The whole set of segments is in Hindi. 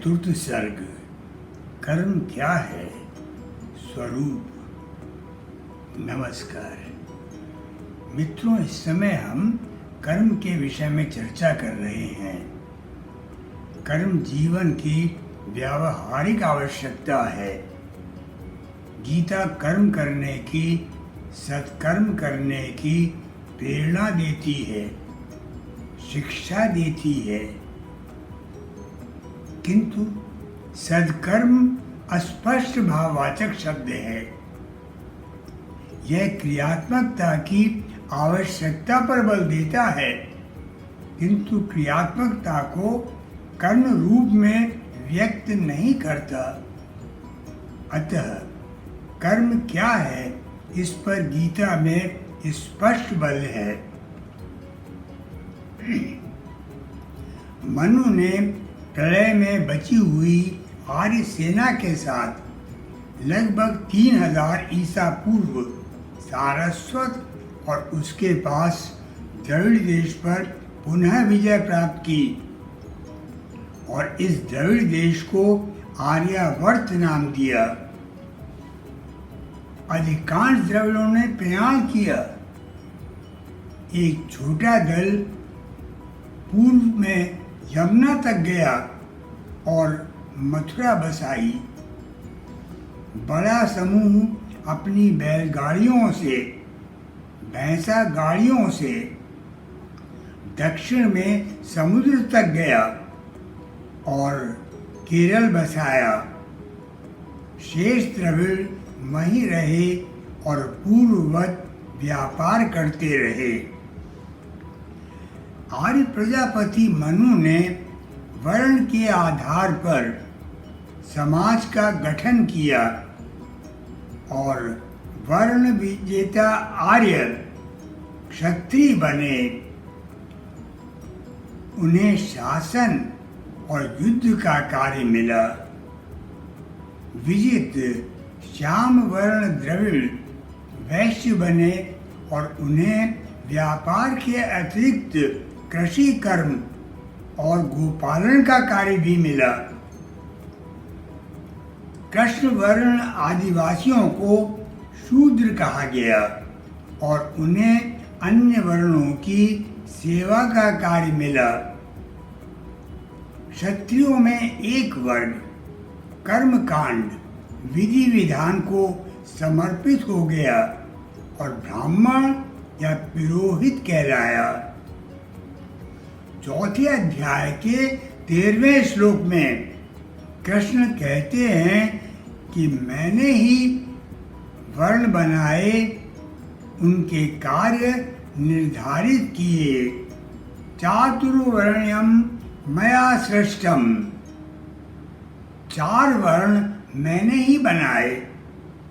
चतुर्थ सर्ग। कर्म क्या है? स्वरूप। नमस्कार मित्रों, इस समय हम कर्म के विषय में चर्चा कर रहे हैं। कर्म जीवन की व्यावहारिक आवश्यकता है। गीता कर्म करने की, सत्कर्म करने की प्रेरणा देती है, शिक्षा देती है। किंतु सत्कर्म अस्पष्ट भाववाचक शब्द है। यह क्रियात्मकता की आवश्यकता पर बल देता है, किंतु क्रियात्मकता को कर्म रूप में व्यक्त नहीं करता। अतः कर्म क्या है, इस पर गीता में स्पष्ट बल है। मनु ने प्रलय में बची हुई आर्य सेना के साथ लगभग 3000 ईसा पूर्व सारस्वत और उसके पास द्रविड़ देश पर पुनः विजय प्राप्त की और इस द्रविड़ देश को आर्यावर्त नाम दिया। अधिकांश द्रविड़ों ने प्रयाण किया। एक छोटा दल पूर्व में यमुना तक गया और मथुरा बसाई। बड़ा समूह अपनी बैलगाड़ियों से, भैंसा गाड़ियों से दक्षिण में समुद्र तक गया और केरल बसाया। शेष द्रविड़ वहीं रहे और पूर्ववत व्यापार करते रहे। आर्य प्रजापति मनु ने वर्ण के आधार पर समाज का गठन किया और वर्ण विजेता आर्य क्षत्रिय बने। उन्हें शासन और युद्ध का कार्य मिला। विजित श्याम वर्ण द्रविड़ वैश्य बने और उन्हें व्यापार के अतिरिक्त कृषि कर्म और गोपालन का कार्य भी मिला। कृष्ण वर्ण आदिवासियों को शूद्र कहा गया और उन्हें अन्य वर्णों की सेवा का कार्य मिला। क्षत्रियों में एक वर्ग कर्म कांड विधि विधान को समर्पित हो गया और ब्राह्मण या पुरोहित कहलाया। चौथे अध्याय के 13वें श्लोक में कृष्ण कहते हैं कि मैंने ही वर्ण बनाए, उनके कार्य निर्धारित किए। चातुर्वर्ण्यम मया सृष्टम। 4 वर्ण मैंने ही बनाए।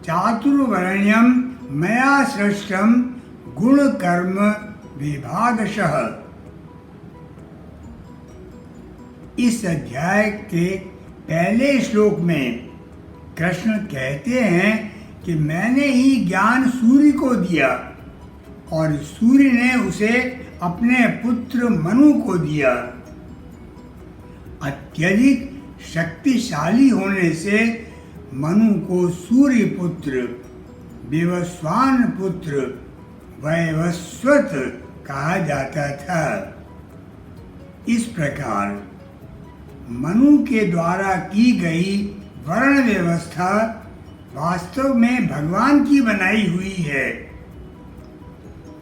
चातुर्वर्ण्यम मया सृष्टम गुण कर्म विभागशः। इस अध्याय के पहले श्लोक में कृष्ण कहते हैं कि मैंने ही ज्ञान सूर्य को दिया और सूर्य ने उसे अपने पुत्र मनु को दिया। अत्यधिक शक्तिशाली होने से मनु को सूर्य पुत्र, विवस्वान पुत्र, वैवस्वत कहा जाता था। इस प्रकार मनु के द्वारा की गई वर्ण व्यवस्था वास्तव में भगवान की बनाई हुई है।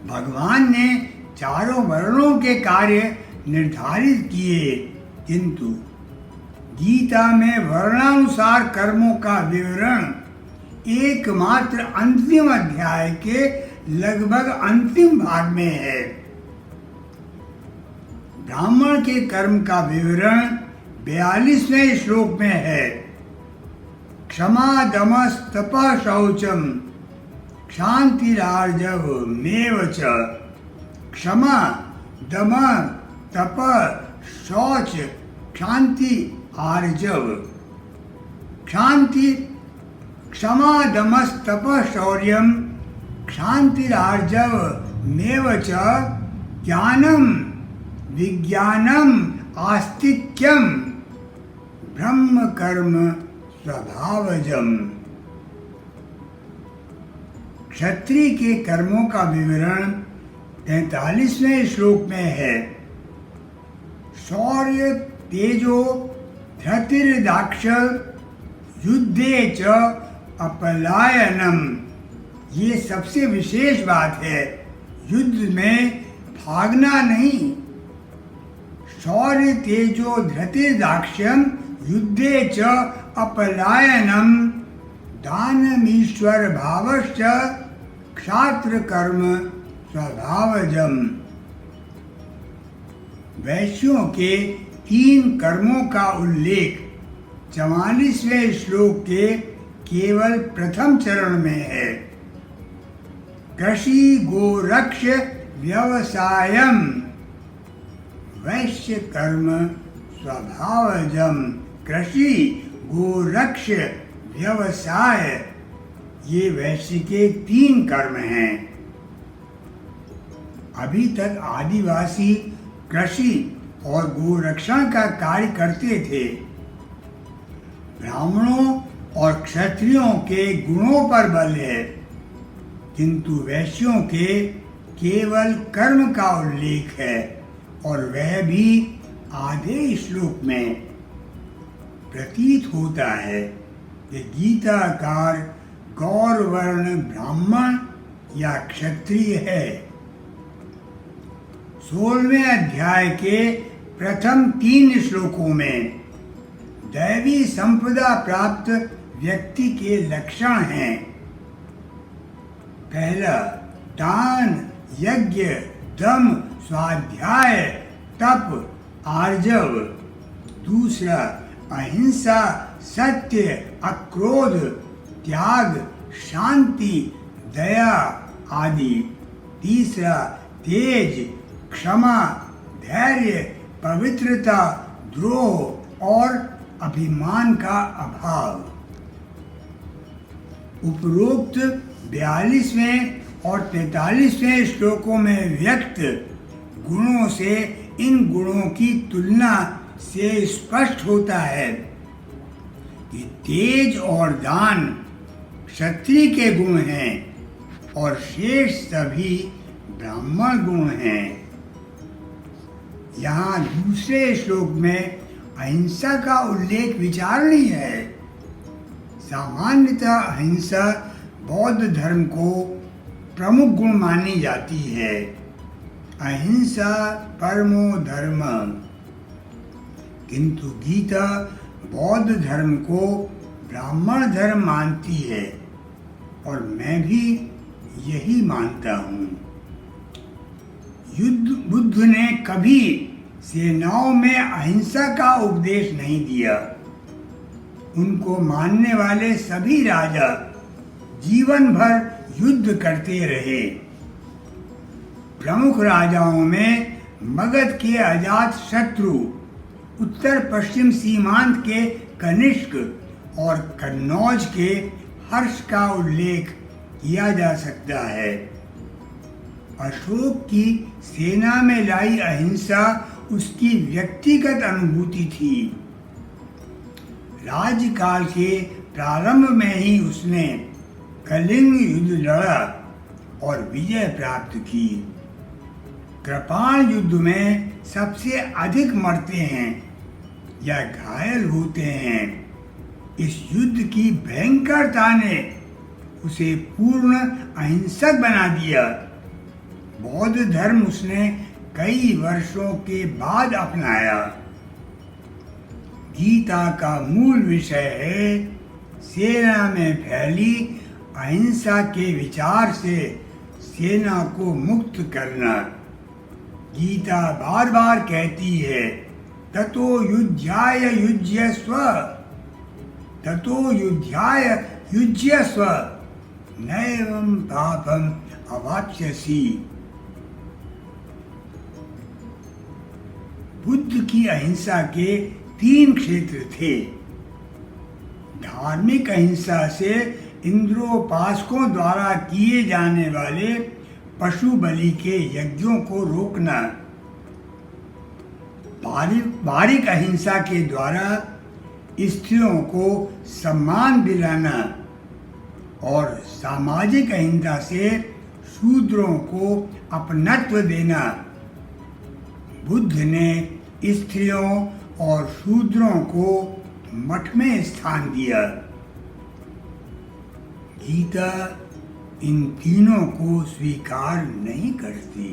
भगवान ने चारों वर्णों के कार्य निर्धारित किए, किंतु गीता में वर्णानुसार कर्मों का विवरण एकमात्र अंतिम अध्याय के लगभग अंतिम भाग में है। ब्राह्मण के कर्म का विवरण 42वें श्लोक में है। क्षमा दमस तपः शौचम क्षांतिरार्जवमेव च। क्षमा, दम, तप, शौच, क्षांति, आर्जव। क्षांति, क्षमा दमस तपः शौर्यम क्षांतिरार्जव मेव च। ज्ञानम विज्ञानम आस्तिक्यम ब्रह्म कर्म स्वभावजम। क्षत्रिय के कर्मों का विवरण 43वें श्लोक में है। शौर्य तेजो धृतिर्दाक्ष युद्धे च अपलायनम। ये सबसे विशेष बात है, युद्ध में भागना नहीं। शौर्य तेजो धृतिर्दाक्ष्यम युद्धे च अपलायनम दानमीश्वर भावश्च क्षात्र कर्म स्वभावजम। वैश्यों के 3 कर्मों का उल्लेख 44वें श्लोक के केवल प्रथम चरण में है। कृषि गोरक्ष व्यवसायम वैश्य कर्म स्वभावजम। कृषि गोरक्ष व्यवसाय ये वैश्य के 3 कर्म हैं। अभी तक आदिवासी कृषि और गोरक्षण का कार्य करते थे। ब्राह्मणों और क्षत्रियों के गुणों पर बल है, किंतु वैश्यों के केवल कर्म का उल्लेख है, और वह भी आधे श्लोक में। प्रतीत होता है कि गीताकार गौरवर्ण ब्राह्मण या क्षत्रिय है। 16वें अध्याय के प्रथम 3 श्लोकों में दैवी संपदा प्राप्त व्यक्ति के लक्षण हैं। पहला, दान, यज्ञ, दम, स्वाध्याय, तप, आर्जव। दूसरा, अहिंसा, सत्य, अक्रोध, त्याग, शांति, दया आदि। तीसरा, तेज, क्षमा, धैर्य, पवित्रता, द्रोह और अभिमान का अभाव। उपरोक्त 42वें और 43वें श्लोकों में व्यक्त गुणों से इन गुणों की तुलना से स्पष्ट होता है कि तेज और दान क्षत्रिय के गुण हैं और शेष सभी ब्राह्मण गुण हैं। यहाँ दूसरे श्लोक में अहिंसा का उल्लेख विचारणीय है। सामान्यतः अहिंसा बौद्ध धर्म को प्रमुख गुण मानी जाती है। अहिंसा परमो धर्म। किंतु गीता बौद्ध धर्म को ब्राह्मण धर्म मानती है, और मैं भी यही मानता हूँ। बुद्ध ने कभी सेनाओं में अहिंसा का उपदेश नहीं दिया। उनको मानने वाले सभी राजा जीवन भर युद्ध करते रहे। प्रमुख राजाओं में मगध के अजात शत्रु, उत्तर पश्चिम सीमांत के कनिष्क और कन्नौज के हर्ष का उल्लेख किया जा सकता है। अशोक की सेना में लाई अहिंसा उसकी व्यक्तिगत अनुभूति थी। राज्यकाल के प्रारंभ में ही उसने कलिंग युद्ध लड़ा और विजय प्राप्त की। कृपाण युद्ध में सबसे अधिक मरते हैं या घायल होते हैं। इस युद्ध की भयंकरता ने उसे पूर्ण अहिंसक बना दिया। बौद्ध धर्म उसने कई वर्षों के बाद अपनाया। गीता का मूल विषय है सेना में फैली अहिंसा के विचार से सेना को मुक्त करना। गीता बार बार कहती है ततो युज्याय युज्यस्व, ततो युज्याय युज्यस्व नैवं पापम अवाप्स्यसि। बुद्ध की अहिंसा के 3 क्षेत्र थे। धार्मिक अहिंसा से इंद्रोपासकों द्वारा किए जाने वाले पशु बलि के यज्ञों को रोकना। बारीक अहिंसा के द्वारा स्त्रियों को सम्मान दिलाना और सामाजिक अहिंसा से शूद्रों को अपनत्व देना। बुद्ध ने स्त्रियों और शूद्रों को मठ में स्थान दिया। गीता इन तीनों को स्वीकार नहीं करती।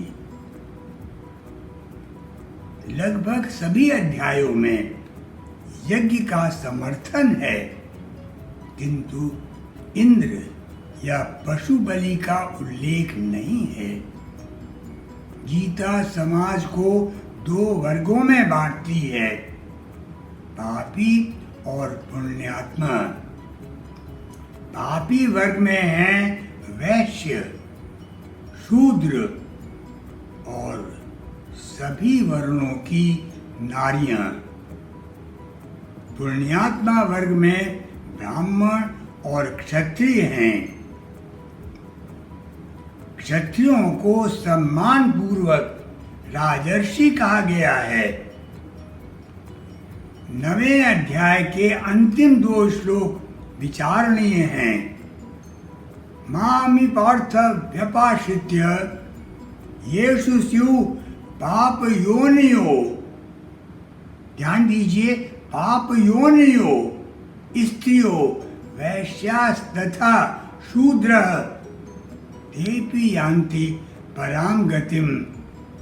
लगभग सभी अध्यायों में यज्ञ का समर्थन है, किंतु इंद्र या पशु बलि का उल्लेख नहीं है। गीता समाज को दो वर्गों में बांटती है, पापी और पुण्यात्मा। पापी वर्ग में हैं वैश्य, शूद्र और सभी वर्णों की नारियां। पुण्यात्मा वर्ग में ब्राह्मण और क्षत्रिय हैं। क्षत्रियों को सम्मान पूर्वक राजर्षि कहा गया है। 9वें अध्याय के अंतिम 2 श्लोक विचारणीय हैं। मामि पार्थ व्यपाश्रित्य येषु स्युः पाप योनियो। ध्यान दीजिए, पाप योनियो स्त्रियो वैश्यास्तथा शूद्रः तेपि यान्ति परां गतिम्।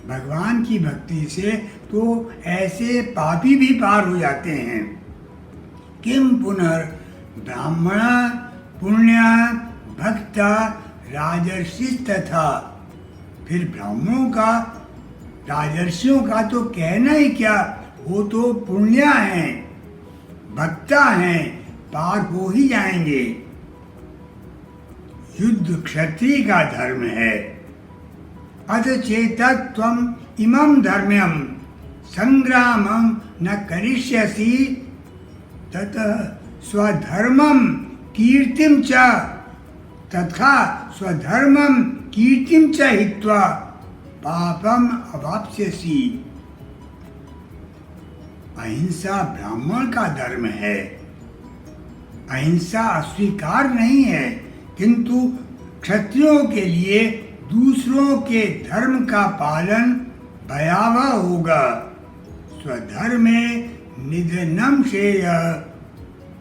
भगवान की भक्ति से तो ऐसे पापी भी पार हो जाते हैं। किम पुनर्ब्राह्मण पुण्य भक्त राजर्षिस्तथा। फिर ब्राह्मणों का, राजर्षियों का तो कहना ही क्या, वो तो पुण्य हैं, भक्ता हैं, पार हो ही जाएंगे। युद्ध क्षत्रिय का धर्म है। अथ चेतत्वम् इमं धर्म्यं संग्रामं न करिष्यसि ततः स्वधर्मं कीर्तिं च तथा स्वधर्मं कीर्तिं च हित्वा पापम अवाप्स्यसि। अहिंसा ब्राह्मण का धर्म है। अहिंसा अस्वीकार नहीं है, किंतु क्षत्रियों के लिए दूसरों के धर्म का पालन भयावह होगा। स्वधर्मे निधनम श्रेयः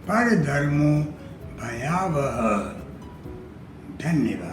परधर्मो भयावह। धन्यवाद।